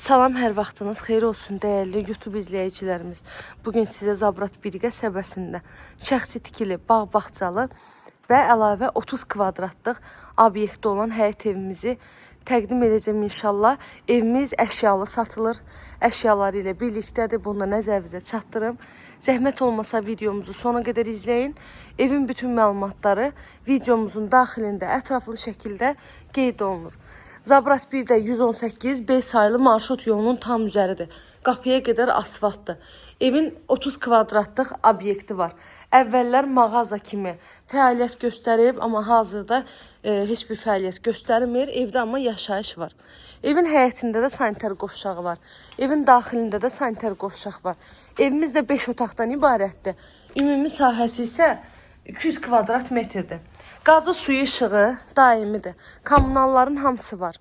Salam, hər vaxtınız xeyir olsun dəyərli YouTube izləyicilərimiz. Bugün sizə Zabrat 1 qəsəbəsində şəxsi tikili, bağ-bağçalı və əlavə 30 kvadratlıq obyektdə olan həyət evimizi təqdim edəcəm inşallah. Evimiz əşyalı satılır, əşyaları ilə birlikdədir. Bunu da nəzərinizə çatdırım. Zəhmət olmasa videomuzu sona qədər izləyin. Evin bütün məlumatları videomuzun daxilində ətraflı şəkildə qeyd olunur. Zabrat 1-də 118 B sayılı marşrut yolunun tam üzəridir. Qapıya qədər asfaltdır. Evin 30 kvadratlıq obyekti var. Əvvəllər mağaza kimi fəaliyyət göstərib, amma hazırda heç bir fəaliyyət göstərmir. Evdə amma yaşayış var. Evin həyətində də sanitar qovşağı var. Evin daxilində də sanitar qovşaq var. Evimiz də 5 otaqdan ibarətdir. Ümumi sahəsi isə 200 kvadrat metrdir. Qazı, suyu, işığı daimidir. Kommunalların hamısı var.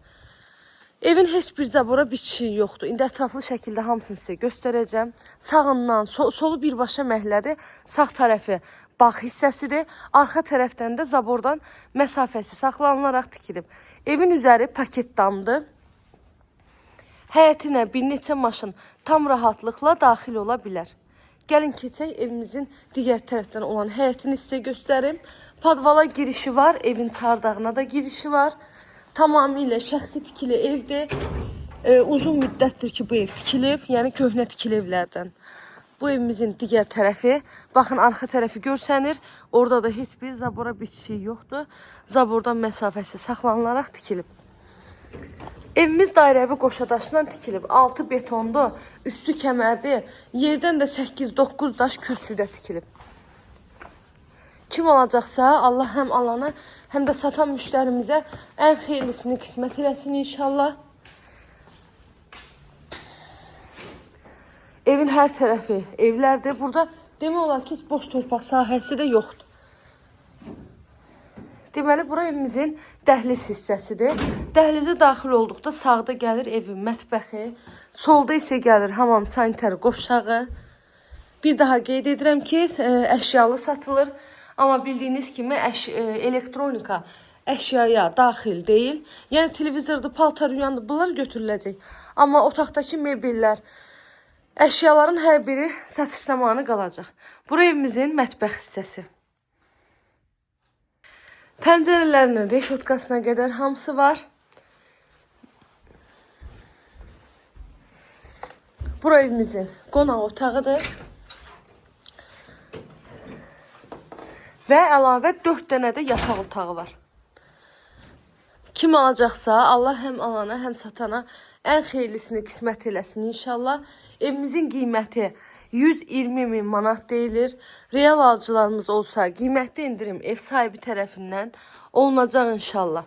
Evin heç bir zabora bitişiyi yoxdur. İndi ətraflı şəkildə hamısını sizə göstərəcəm. Sağından, solu birbaşa məhəllədir. Sağ tərəfi bağ hissəsidir. Arxa tərəfdən də zabordan məsafəsi saxlanılaraq tikilib. Evin üzəri paketdandır. Həyətinə bir neçə maşın tam rahatlıqla daxil ola bilər. Gəlin keçək evimizin digər tərəfdən olan həyətini sizə göstərim. Padvala girişi var, evin çardağına da girişi var. Tamamilə şəxsi tikili evdir. Uzun müddətdir ki bu ev tikilib, yəni köhnə tikili evlərdən. Bu evimizin digər tərəfi, baxın arxa tərəfi görsənir. Orada da heç bir zabora bitişiyi yoxdur. Zabordan məsafəsi saxlanılaraq tikilib. Evimiz dairəvi qoşadaşla tikilib. Altı betondur, üstü kəmərdir. Yerdən də 8-9 daş kürsüdə tikilib. Kim alacaqsa Allah həm alana, həm də satan müştərimizə ən xeyirlisini qismət eləsin inşallah. Evin hər tərəfi evlərdir. Burada demək olar ki, boş torpaq sahəsi də yoxdur. Deməli, bura evimizin dəhliz hissəsidir. Dəhlizə daxil olduqda sağda gəlir evin mətbəxi, solda isə gəlir hamam sanitar qovşağı. Bir daha qeyd edirəm ki, əşyalı satılır. Amma bildiyiniz kimi elektronika əşyaya daxil deyil. Yəni televizorda, paltar, yuyandı, bunlar götürüləcək. Amma otaqdakı mebellər, əşyaların hər biri satış zamanı qalacaq. Bura evimizin mətbəx hissəsi. Pəncərələrinin reşotkasına qədər hamısı var. Bura evimizin qonaq otağıdır. Və əlavə 4 dənə də yataq otağı var. Kim alacaqsa Allah həm alana, həm satana ən xeyirlisini qismət eləsin inşallah. Evimizin qiyməti 120 min manat deyilir. Real alıcılarımız olsa qiymətli indirim ev sahibi tərəfindən olunacaq inşallah.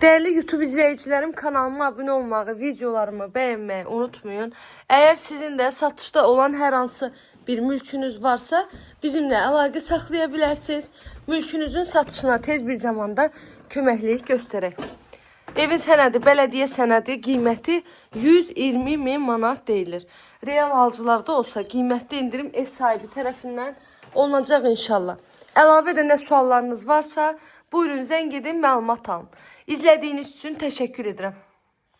Dəyərli YouTube izləyicilərim, kanalıma abunə olmağı, videolarımı bəyənməyi unutmayın. Əgər sizin də satışda olan hər hansı bir mülkünüz varsa bizimlə əlaqə saxlaya bilərsiniz. Mülkünüzün satışına tez bir zamanda köməklik göstərək. Evin sənədi, bələdiyyə sənədi qiyməti 120 min manat deyilir. Real alıcılarda olsa qiymətli indirim ev sahibi tərəfindən olunacaq inşallah. Əlavə də nə suallarınız varsa buyurun zəng edin, məlumat alın. İzlədiyiniz üçün təşəkkür edirəm.